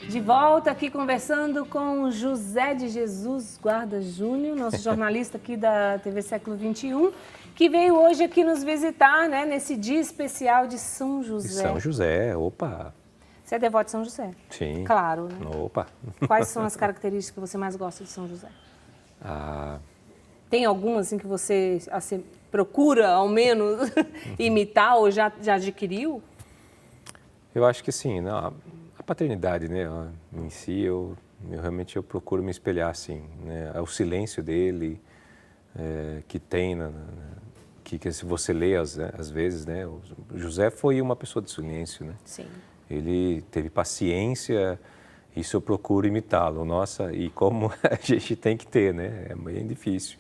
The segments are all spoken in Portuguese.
De volta aqui conversando com José de Jesus Guarda Júnior, nosso jornalista aqui da TV Século XXI, que veio hoje aqui nos visitar, né, nesse dia especial de São José. De São José, opa! Você é devoto de São José? Sim. Claro, né? Opa! Quais são as características que você mais gosta de São José? Tem alguma assim que você assim, procura, ao menos, imitar ou já adquiriu? Eu acho que sim, né? A paternidade, né, em si, eu realmente procuro me espelhar, assim, né? O silêncio dele, que tem, que se você lê às vezes, né? O José foi uma pessoa de silêncio, né? Sim. Ele teve paciência, isso eu procuro imitá-lo, nossa, e como a gente tem que ter, né? É bem difícil,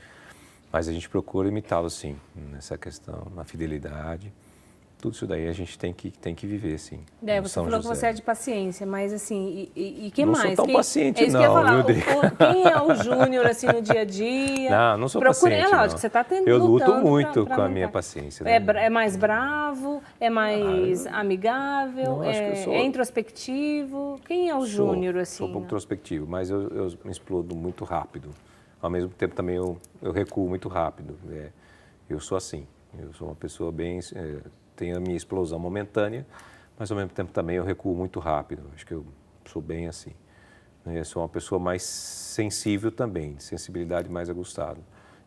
mas a gente procura imitá-lo, sim, nessa questão, na fidelidade. Tudo isso daí a gente tem que viver, sim. Você falou que você é de paciência, mas assim, e que não mais? Não sou tão paciente, é isso não, que eu ia falar. viu? Quem é o Júnior, assim, no dia a dia? Não sou paciente, É lógico, você está tentando. Eu luto muito com a minha paciência. Né? É mais bravo? É mais amigável? É introspectivo? Quem é o Júnior, assim? Sou um pouco introspectivo, mas eu me explodo muito rápido. Ao mesmo tempo também eu recuo muito rápido. Eu sou assim, eu sou uma pessoa bem... tenho a minha explosão momentânea, mas ao mesmo tempo também eu recuo muito rápido. Acho que eu sou bem assim. Eu sou uma pessoa mais sensível também, de sensibilidade mais aguçada.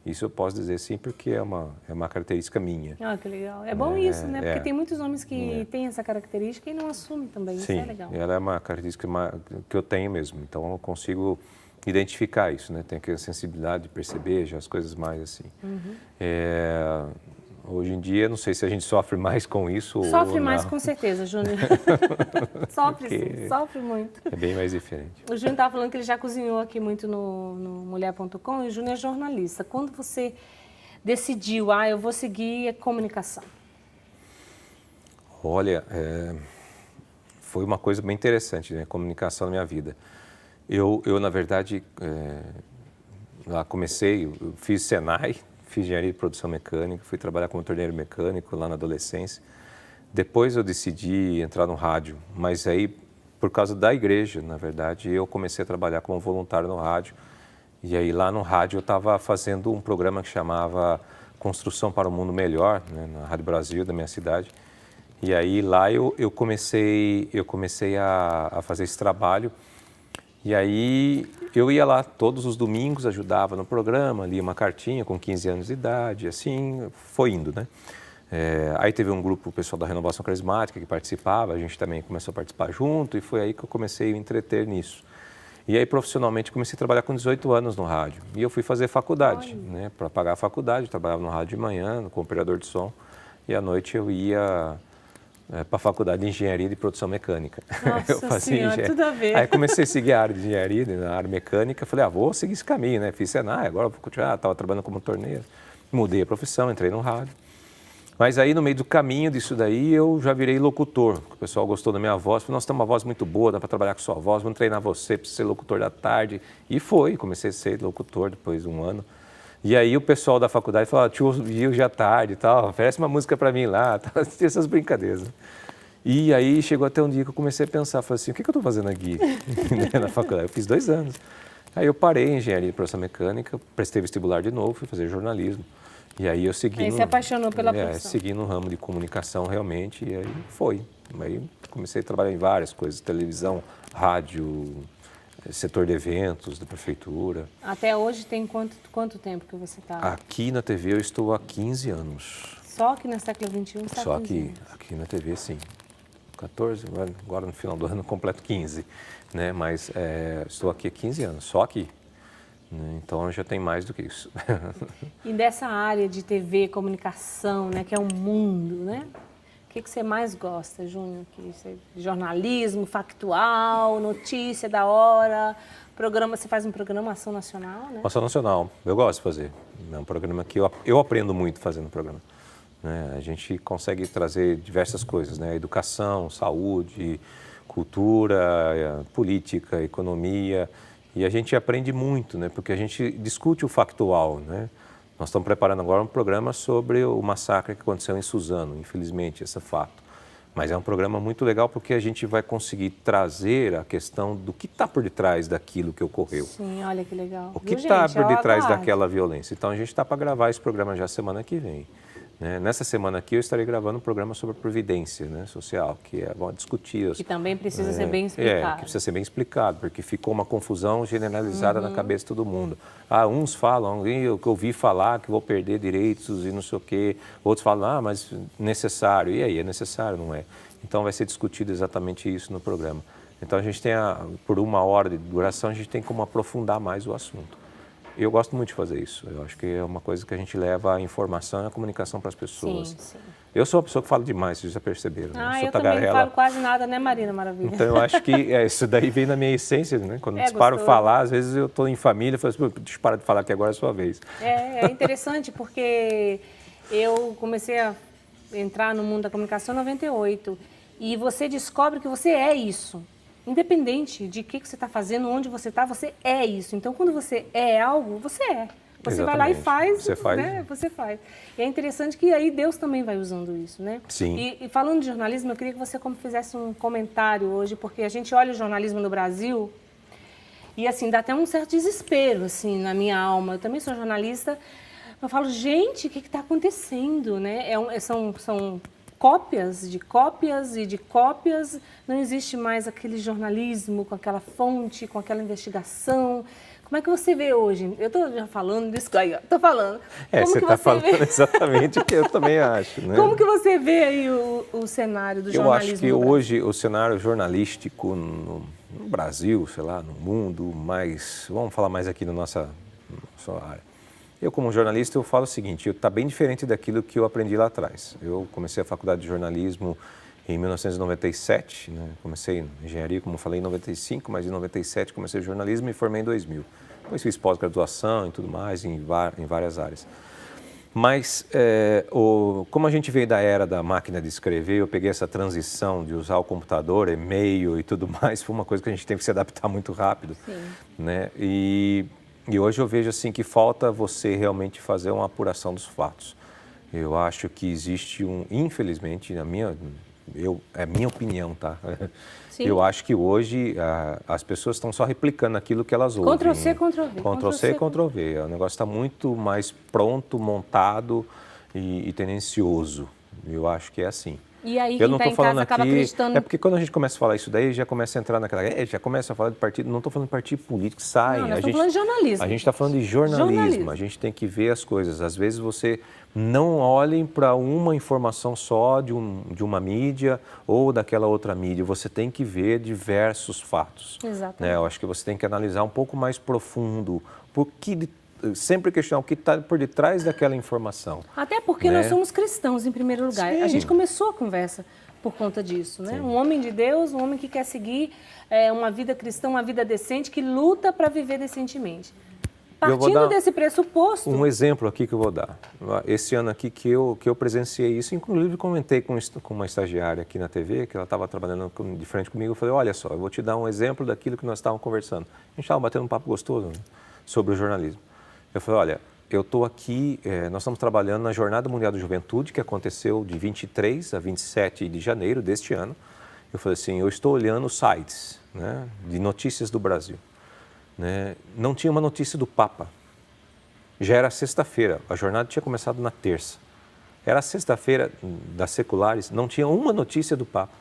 Isso eu posso dizer sim, porque é uma característica minha. Ah, que legal. É bom isso, né? Porque tem muitos homens que têm essa característica e não assumem também. Sim, isso é legal. Ela é uma característica que eu tenho mesmo. Então eu consigo identificar isso, né? Tenho aquela sensibilidade de perceber já as coisas mais assim. Hoje em dia, não sei se a gente sofre mais com isso Sofre ou mais, não. com certeza, Júnior. Sofre sim, sofre muito. É bem mais diferente. O Júnior estava falando que ele já cozinhou aqui muito no mulher.com e o Júnior é jornalista. Quando você decidiu, eu vou seguir a comunicação? Olha, foi uma coisa bem interessante, né? Comunicação na minha vida. Eu na verdade, lá comecei, eu fiz Senai, fiz engenharia de produção mecânica, fui trabalhar como torneiro mecânico lá na adolescência. Depois eu decidi entrar no rádio, mas aí, por causa da igreja, na verdade, eu comecei a trabalhar como voluntário no rádio. E aí lá no rádio eu estava fazendo um programa que chamava Construção para um Mundo Melhor, né, na Rádio Brasil, da minha cidade. E aí lá eu comecei a fazer esse trabalho. E aí eu ia lá todos os domingos, ajudava no programa, lia uma cartinha com 15 anos de idade, assim foi indo, né? Aí teve um grupo, o pessoal da Renovação Carismática, que participava, a gente também começou a participar junto e foi aí que eu comecei a me entreter nisso. E aí profissionalmente comecei a trabalhar com 18 anos no rádio. E eu fui fazer faculdade, né? Para pagar a faculdade, eu trabalhava no rádio de manhã, como operador de som, e à noite eu ia... para a faculdade de engenharia de produção mecânica. Nossa eu fazia senhora, tudo a ver. Aí comecei a seguir a área de engenharia, na área mecânica, falei, vou seguir esse caminho, né? Fiz Senai, agora vou continuar, estava trabalhando como torneiro. Mudei a profissão, entrei no rádio. Mas aí no meio do caminho disso daí eu já virei locutor, o pessoal gostou da minha voz, falou, nossa, tem uma voz muito boa, dá para trabalhar com sua voz, vamos treinar você para ser locutor da tarde. E comecei a ser locutor depois de um ano. E aí o pessoal da faculdade falou, te ouvi hoje à tarde e tal, oferece uma música para mim lá, tá? Essas brincadeiras. E aí chegou até um dia que eu comecei a pensar, falei assim, o que eu estou fazendo aqui na faculdade? Eu fiz 2 anos. Aí eu parei em engenharia de produção mecânica, prestei vestibular de novo, fui fazer jornalismo. E aí eu segui... Aí se apaixonou pela profissão. Segui no ramo de comunicação realmente, e aí foi. Aí comecei a trabalhar em várias coisas, televisão, rádio, setor de eventos da prefeitura. Até hoje tem quanto tempo que você está? Aqui na TV eu estou há 15 anos. Só aqui na Século XXI está Só 15 anos. aqui na TV, sim. 14, agora no final do ano completo 15, né? Mas estou aqui há 15 anos, só aqui. Então já tem mais do que isso. E dessa área de TV, comunicação, né, que é um mundo, né? O que você mais gosta, Júnior? Jornalismo, factual, notícia da hora, programa, você faz uma programação nacional, né? Programação nacional, eu gosto de fazer. É um programa que eu aprendo muito fazendo o programa. Né? A gente consegue trazer diversas coisas, né? Educação, saúde, cultura, política, economia. E a gente aprende muito, né? Porque a gente discute o factual, né? Nós estamos preparando agora um programa sobre o massacre que aconteceu em Suzano, infelizmente, esse fato. Mas é um programa muito legal porque a gente vai conseguir trazer a questão do que está por detrás daquilo que ocorreu. Sim, olha que legal. O que está por detrás daquela violência. Então, a gente está para gravar esse programa já semana que vem. Né? Nessa semana aqui, eu estarei gravando um programa sobre a previdência, né, social, que é bom discutir. Que também precisa ser bem explicado. Que precisa ser bem explicado, porque ficou uma confusão generalizada na cabeça de todo mundo. Uns falam, eu ouvi falar que vou perder direitos e não sei o quê. Outros falam, mas necessário. E aí, é necessário, não é? Então, vai ser discutido exatamente isso no programa. Então, a gente tem, por 1 hora de duração, a gente tem como aprofundar mais o assunto. Eu gosto muito de fazer isso. Eu acho que é uma coisa que a gente leva a informação e a comunicação para as pessoas. Sim. Eu sou uma pessoa que fala demais, vocês já perceberam. Né? Eu também não falo quase nada, né, Marina Maravilha? Então, eu acho que isso daí vem na minha essência, né? Quando eu paro de falar, às vezes eu estou em família e falo assim, deixa eu parar de falar que agora é a sua vez. É interessante porque eu comecei a entrar no mundo da comunicação em 98 e você descobre que você é isso. Independente de que você está fazendo, onde você é isso. Então, quando você é algo, você é. Você vai lá e faz, você faz. Né? Você faz. E é interessante que aí Deus também vai usando isso, né? Sim. E falando de jornalismo, eu queria que você fizesse um comentário hoje, porque a gente olha o jornalismo no Brasil e, assim, dá até um certo desespero, assim, na minha alma. Eu também sou jornalista, eu falo, gente, o que está acontecendo, né? São cópias de cópias e de cópias, não existe mais aquele jornalismo com aquela fonte, com aquela investigação. Como é que você vê hoje? Eu estou já falando disso aí, estou falando. Você está falando exatamente o que eu também acho. Né? Como que você vê aí o cenário do jornalismo? Eu acho que hoje o cenário jornalístico no Brasil, sei lá, no mundo, vamos falar mais aqui na nossa área. Eu, como jornalista, eu falo o seguinte, está bem diferente daquilo que eu aprendi lá atrás. Eu comecei a faculdade de jornalismo em 1997, né? Comecei em engenharia, como falei, em 95, mas em 97 comecei jornalismo e formei em 2000. Depois fiz pós-graduação e tudo mais, em várias áreas. Mas, como a gente veio da era da máquina de escrever, eu peguei essa transição de usar o computador, e-mail e tudo mais, foi uma coisa que a gente teve que se adaptar muito rápido. Sim. Né? E hoje eu vejo assim que falta você realmente fazer uma apuração dos fatos. Eu acho que existe infelizmente, é minha opinião, tá? Sim. Eu acho que hoje as pessoas estão só replicando aquilo que elas ouvem. Ctrl-C, Ctrl-V. Ctrl-C, Ctrl-V. O negócio está muito mais pronto, montado e tendencioso. Eu acho que é assim. E aí, quem está em casa acaba acreditando... É porque quando a gente começa a falar isso daí, já começa a entrar naquela... já começa a falar de partido... Não estou falando de partido político, sai. Não, nós estamos falando de jornalismo. A gente está falando de jornalismo. A gente tem que ver as coisas. Às vezes você não olhem para uma informação só de uma mídia ou daquela outra mídia. Você tem que ver diversos fatos. Exatamente. Né? Eu acho que você tem que analisar um pouco mais profundo. Sempre questionar o que está por detrás daquela informação. Até porque nós somos cristãos, em primeiro lugar. Sim. A gente começou a conversa por conta disso, né? Sim. Um homem de Deus, um homem que quer seguir uma vida cristã, uma vida decente, que luta para viver decentemente. Partindo desse pressuposto... Um exemplo aqui que eu vou dar. Esse ano aqui que eu presenciei isso, inclusive comentei com uma estagiária aqui na TV, que ela estava trabalhando de frente comigo, eu falei, olha só, eu vou te dar um exemplo daquilo que nós estávamos conversando. A gente estava batendo um papo gostoso, né, sobre o jornalismo. Eu falei, olha, eu estou aqui, nós estamos trabalhando na Jornada Mundial da Juventude, que aconteceu de 23 a 27 de janeiro deste ano. Eu falei assim, eu estou olhando sites, né, de notícias do Brasil. Né? Não tinha uma notícia do Papa. Já era sexta-feira, a jornada tinha começado na terça. Era sexta-feira das seculares, não tinha uma notícia do Papa.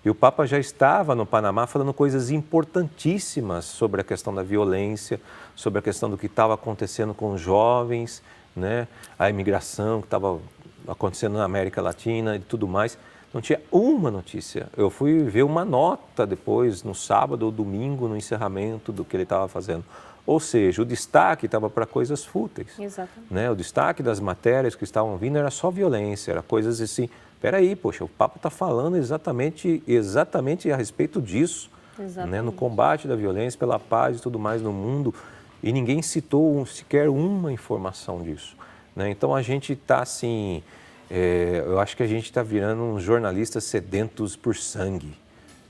E o Papa já estava no Panamá falando coisas importantíssimas sobre a questão da violência, sobre a questão do que estava acontecendo com os jovens, né? A imigração que estava acontecendo na América Latina e tudo mais. Não tinha uma notícia. Eu fui ver uma nota depois, no sábado ou domingo, no encerramento do que ele estava fazendo. Ou seja, o destaque estava para coisas fúteis. Exatamente. Né? O destaque das matérias que estavam vindo era só violência, era coisas assim... Peraí, poxa, o Papa está falando exatamente a respeito disso. Né? No combate da violência, pela paz e tudo mais no mundo. E ninguém citou sequer uma informação disso. Né? Então, a gente está assim... eu acho que a gente está virando uns jornalistas sedentos por sangue.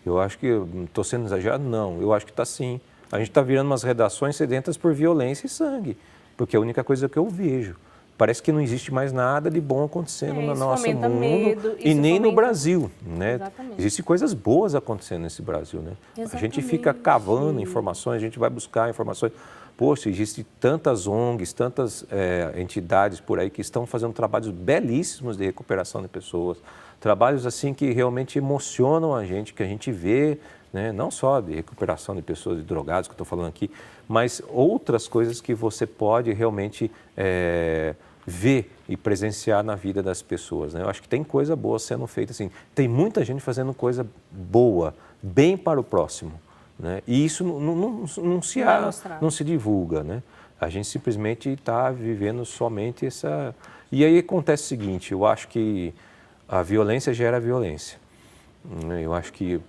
Eu acho que, estou sendo exagerado? Não, eu acho que está sim. A gente está virando umas redações sedentas por violência e sangue, porque é a única coisa que eu vejo. parece que não existe mais nada de bom acontecendo no isso nosso fomenta mundo medo, e isso nem no fomenta- Brasil, né? Exatamente. Existem coisas boas acontecendo nesse Brasil, né? A gente fica Exatamente. cavando informações, a gente vai buscar informações. Poxa, existem tantas ONGs, tantas entidades por aí que estão fazendo trabalhos belíssimos de recuperação de pessoas, trabalhos assim que realmente emocionam a gente, que a gente vê, né? Não só de recuperação de pessoas, de drogados que eu estou falando aqui, mas outras coisas que você pode realmente ver e presenciar na vida das pessoas, né? Eu acho que tem coisa boa sendo feita, assim, tem muita gente fazendo coisa boa, bem para o próximo, né? E isso não se divulga, né? A gente simplesmente está vivendo somente essa... E aí acontece o seguinte, eu acho que a violência gera violência, né? Eu acho que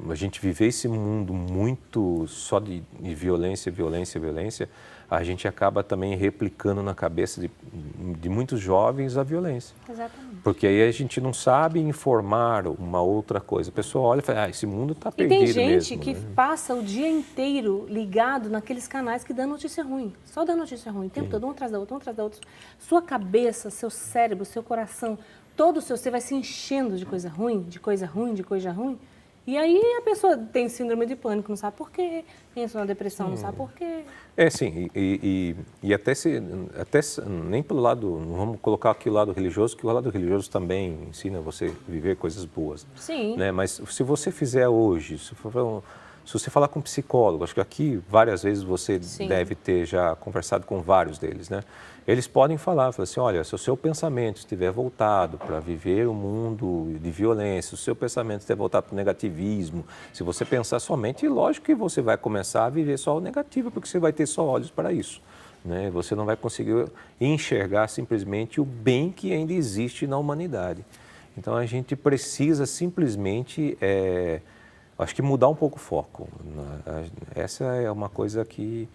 a gente viver esse mundo muito só de violência, violência, violência, a gente acaba também replicando na cabeça de muitos jovens a violência. Exatamente. Porque aí a gente não sabe informar uma outra coisa. A pessoa olha e fala, esse mundo está perdido E tem gente mesmo, que né? passa o dia inteiro ligado naqueles canais que dão notícia ruim. Só dá notícia ruim, o tempo todo, um atrás da outra, um atrás da outra. Sua cabeça, seu cérebro, seu coração, todo o seu ser vai se enchendo de coisa ruim, de coisa ruim, de coisa ruim. E aí a pessoa tem síndrome de pânico, não sabe por quê. Pensa na depressão, não sabe por quê. Sim, e até nem pelo lado, não vamos colocar aqui o lado religioso, que o lado religioso também ensina você a viver coisas boas. Sim. Né? Mas se você fizer hoje, se você falar com um psicólogo, acho que aqui várias vezes você deve ter já conversado com vários deles, né? Eles podem falar assim, olha, se o seu pensamento estiver voltado para viver um mundo de violência, se o seu pensamento estiver voltado para o negativismo, se você pensar somente, lógico que você vai começar a viver só o negativo, porque você vai ter só olhos para isso, né? Você não vai conseguir enxergar simplesmente o bem que ainda existe na humanidade. Então a gente precisa simplesmente, acho que mudar um pouco o foco. Essa é uma coisa que...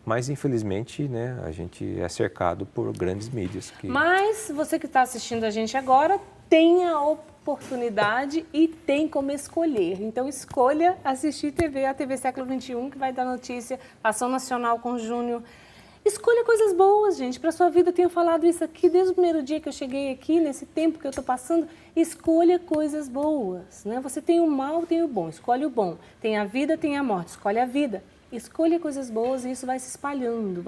Mas, infelizmente, né, a gente é cercado por grandes mídias. Mas você que está assistindo a gente agora tem a oportunidade e tem como escolher. Então, escolha assistir TV, a TV Século XXI, que vai dar notícia, Ação Nacional com Júnior. Escolha coisas boas, gente, para a sua vida. Eu tenho falado isso aqui desde o primeiro dia que eu cheguei aqui, nesse tempo que eu estou passando. Escolha coisas boas, né? Você tem o mal, tem o bom. Escolhe o bom. Tem a vida, tem a morte. Escolhe a vida. Escolha coisas boas e isso vai se espalhando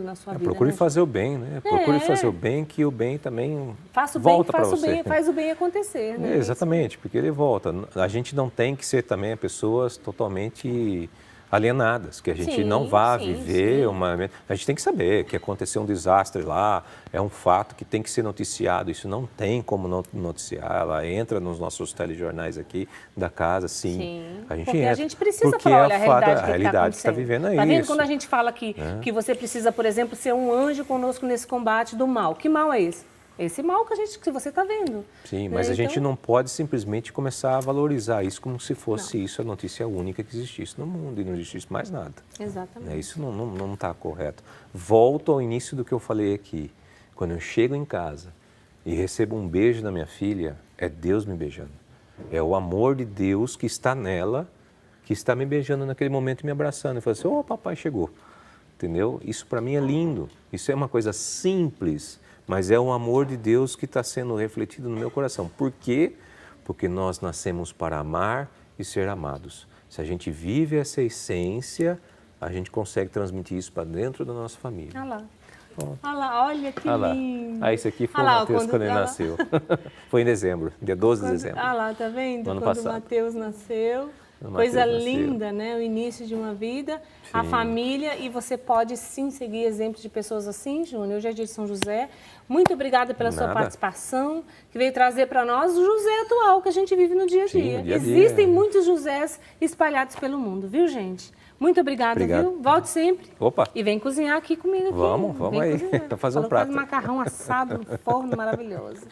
na sua vida. Procure fazer o bem, né? Procure fazer o bem, que o bem também volta para você. Faz o bem acontecer, né? Exatamente, porque ele volta. A gente não tem que ser também pessoas totalmente alienadas, que a gente não vá viver uma... A gente tem que saber que aconteceu um desastre lá, é um fato que tem que ser noticiado, isso não tem como não noticiar, ela entra nos nossos telejornais aqui da casa, sim. A gente porque entra, a gente precisa falar, olha, a realidade que está vivendo é tá vendo? isso. Quando a gente fala que você precisa, por exemplo, ser um anjo conosco nesse combate do mal, que mal é esse? Esse mal que você está vendo. Sim, mas a gente não pode simplesmente começar a valorizar isso como se fosse isso a notícia única que existisse no mundo e não existisse mais nada. Exatamente. Isso não está correto. Volto ao início do que eu falei aqui. Quando eu chego em casa e recebo um beijo da minha filha, é Deus me beijando. É o amor de Deus que está nela, que está me beijando naquele momento e me abraçando. Eu falo assim, papai chegou. Entendeu? Isso para mim é lindo. Isso é uma coisa simples, mas é o amor de Deus que está sendo refletido no meu coração. Por quê? Porque nós nascemos para amar e ser amados. Se a gente vive essa essência, a gente consegue transmitir isso para dentro da nossa família. Olha lá. Olha lá, olha que lindo. Esse aqui foi o Matheus quando ele nasceu. Foi em dezembro, dia 12 de dezembro. Ah lá, tá vendo? Quando o Matheus nasceu. Coisa linda, né? O início de uma vida, a família, e você pode sim seguir exemplos de pessoas assim, Júnior. Hoje é dia de São José. Muito obrigada pela sua participação, que veio trazer para nós o José atual que a gente vive no dia a dia. Existem muitos Josés espalhados pelo mundo, viu, gente? Muito obrigada, viu? Volte sempre. Opa! E vem cozinhar aqui comigo. Vamos aí. Vamos fazer um prato. Faz macarrão assado no forno maravilhoso.